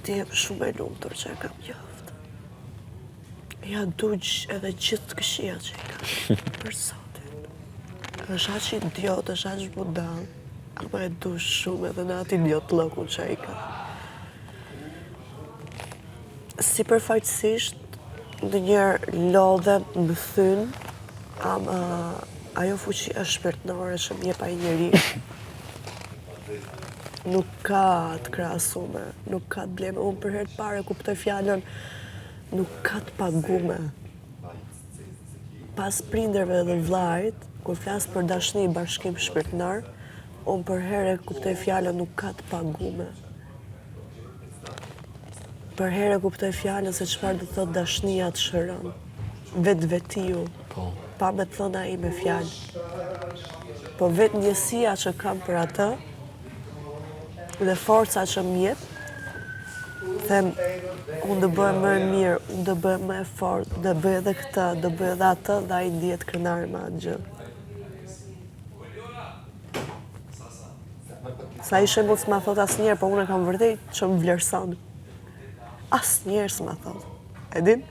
Ti jem shumë e lumtur që e kam qaftë. Ja dugj edhe gjithë këshia që i kam për Zotin. Është aq idiot, është aq budall, ama e du shumë edhe në atë idiot llokun që i ka. Sipërfaqësisht, ndonjëherë lodhem, më thyn, ama ajo fuqia shpirtërore që më jep ai njeri nuk ka të krahasume, nuk ka të bleme. Unë për herë të parë kuptoj fjalën nuk ka të pagume. Pas prindërve dhe vllajt, kur flas për dashni i bashkim shpirtëror, unë për herë kuptoj fjalën nuk ka të pagume. Për herë kuptoj fjalën se çfarë do thot dashnia të shëron. Vetvetiu. Pa me të thënë ai me fjalë. Po vetë ndjesia që kam për atë, dhe forca që më jep, them, unë do bëhem më e mirë, unë do bëhem më e fortë, do bëj edhe këtë, do bëj edhe atë, dhe ai ndihet krenar me atë gjë. Sa i shembull s'ma thot asnjëherë, po unë e kam vërtet që më vlerëson. Asnjëherë s'ma thot. E din?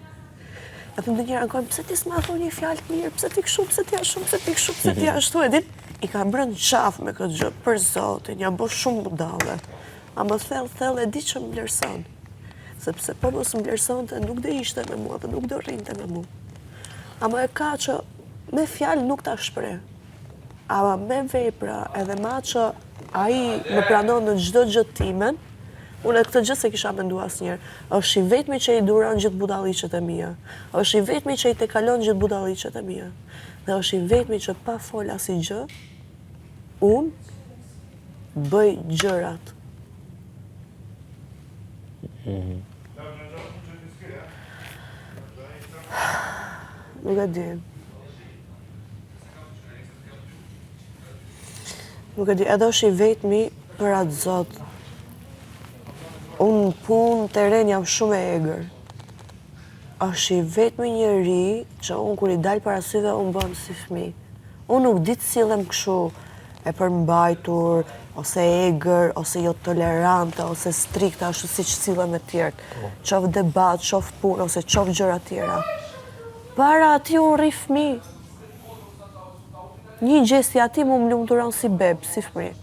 Edhe ndonjëherë ankon, pse ti s'ma thon një fjalë të mirë, pse ti kështu, pse ti ashtu, pse ti kështu, pse ti ashtu, e din? I ka brënë qafë me këtë gjë, për Zotin, ja bo shumë budale. A më thellë e di që më vlerëson. Sepse po mos më vlerësonte, nuk do ishte me mua dhe nuk do rrinte me mua. Ama e ka që me fjalë nuk ta shpreh. Ama me vepra edhe ma që ai më pranon në çdo gjë timen, unë këtë gjë se kisha menduar asnjëherë. Është i vetmi që i duron gjithë budalliqet e mia. Është i vetmi që i tekalon gjithë budalliqet e mia. Dhe është i vetmi që pa fol asnjë gjë, unë bëj gjërat. Nuk e di. Nuk e di, edhe është i vetmi për atë Zot. Unë në punë teren jam shumë e egër. Është i vetmi njeri që unë kur i dal para syve unë bëhem si fëmijë. Unë nuk di të sillem kështu e përmbajtur, ose egër, ose jo tolerante, ose strikte ashtu siç sillen me tjerët. Qof debat, qof punë, ose qof gjëra tjera. Para ati unë rri fëmijë. Një gjesti ati mu më lumturon si beb, si fëmijë.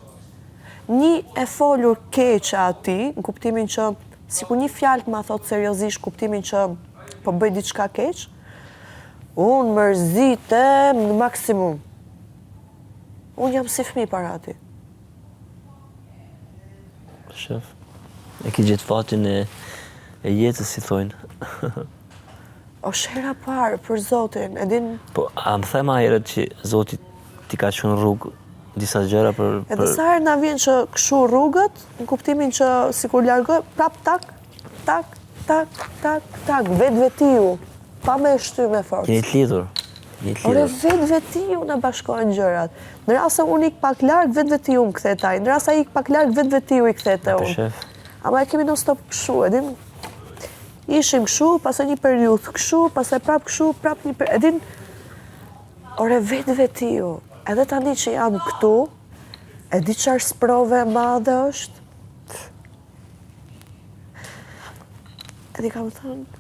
Një e folur keq ati, në kuptimin që sikur një fjalë ma thot seriozisht, kuptimin që po bëj diçka keq, unë mërzitem në maksimum. Unë jam si fëmijë para ati. Shef, e ki gjithë fatin e jetës, si thojnë. Është hera parë, për Zotin, e din... Po, a më thema herët që Zoti ti ka qenë rrugë disa gjëra për... Edhe sa herë na vjen që kështu rrugët, në kuptimin që sikur largoj, prap tak, tak, tak, tak, tak, vetvetiu, pa me shty me forcë. Jeni të lidhur. Ore, vetvetiu në bashkojnë gjërat. Në rast se unë ik pak larg, vetvetiu më kthet ai. Në rast se ai ik pak larg, vetvetiu i kthet te unë. Ama e kemi non stop kështu, e din? Ishim kështu, pastaj një periudhë kështu, pastaj prap kështu, prap një periudhë. E din? Ore, vetvetiu. Edhe tani që jam këtu, e di çfarë sprove e madhe është. E di kam thënë.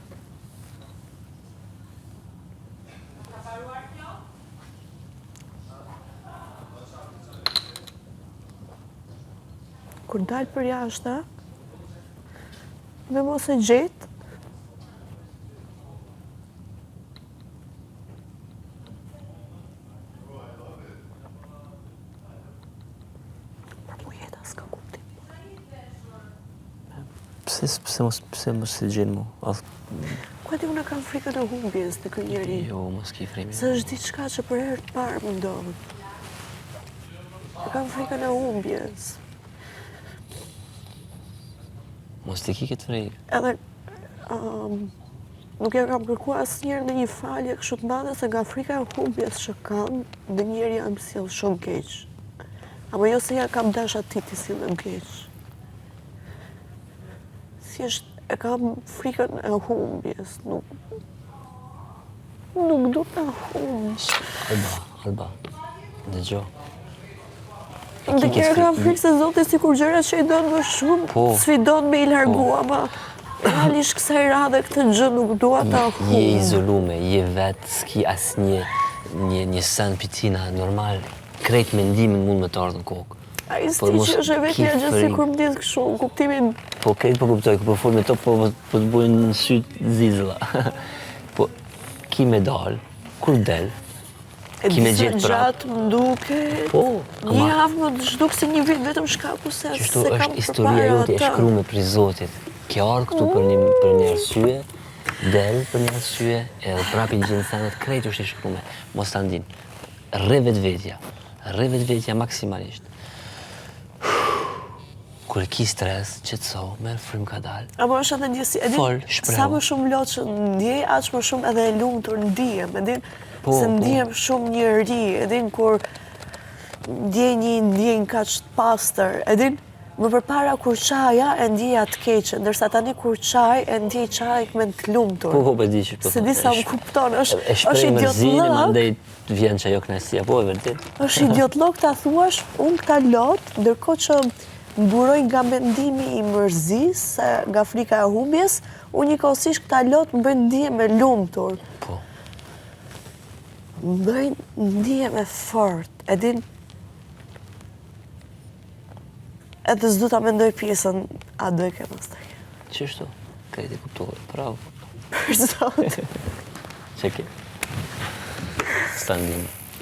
Kur dalë për jashtë, me mos e gjetë, për mu jetë asë ka kuptim. Pse mos e gjenë mu? Ku e di unë kam frikën e humbjes të ky njeri. Jo, mos ki frikën. Se është diçka që për herë të parë më ndodh. Kam frikën e humbjes. Mos t'i ki këtë frikë. Edhe, nuk ja kam kërkuar asnjëherë në një falje kështu të madhe se nga frika e humbjes që kam, ndonjëherë jam sjell shumë keq. Apo jo se ja kam dash atij të sillem keq. Thjesht e kam frikën e humbjes, nuk du ta humb. Alba, dëgjoj. Ndonjëherë kam frikë se Zoti sikur gjërat që i don më shumë, sfidon me i largu, ama realisht kësaj radhe këtë gjë nuk dua ta humb. Je izolume, je vetë, s'ki një sen pitina normal, krejt mendimin mund me të ardhë në kokë. A i sti që është e vetja gjithë si kur më ditë këshu, kuptimin... Po krejt po kuptoj, po fol me to, po të bujnë në sytë zizëla. Po, ki me dalë, kur delë, ki me gjithë prapë. Gjatë më duke... Një havë më shduk si një vit vetëm shkaku se kam Qështu është historia përpara jote e ata. shkrume për Zotit. Ke arë këtu për një arsye, delë për një arsye, edhe prapin gjithë senet, krejt është i shkrume. Mos të ndin, rre vetvetja maksimalisht. Kur ki stres, qetëso, merë frymë ka dalë. Ama është edhe ndjesi, edhin, sa më shumë lotë që ndjej, aq më shumë edhe e lumtur ndihem, edhin, se ndihem shumë njëri, edhin, kur ndjej një ndjenjë kaq të pastër, edhin, më përpara kur qaja e ndjeja të keqe, ndërsa tani kur qaj e ndjej qaj me të lumtur. Po, di që po. Se di sa më kupton, është E shprej mërzinë, idiotlog. mandej vjen që ajo knasia, po e vërtet. Është idiotlog ta thuash, unë këta lot, ndërkohë që mburoj nga mendimi i mërzisë, nga frika e humbjes, unë njëkohësisht këta lot më bëjnë ndihem e lumtur. Po. Më bëjnë ndihem e fort, edhin, edhe s'du ta mendoj pjesën, a do e ke pastaj. Qështu? Krejt e kuptoj, bravo. Për Zot. Që ke? Standim.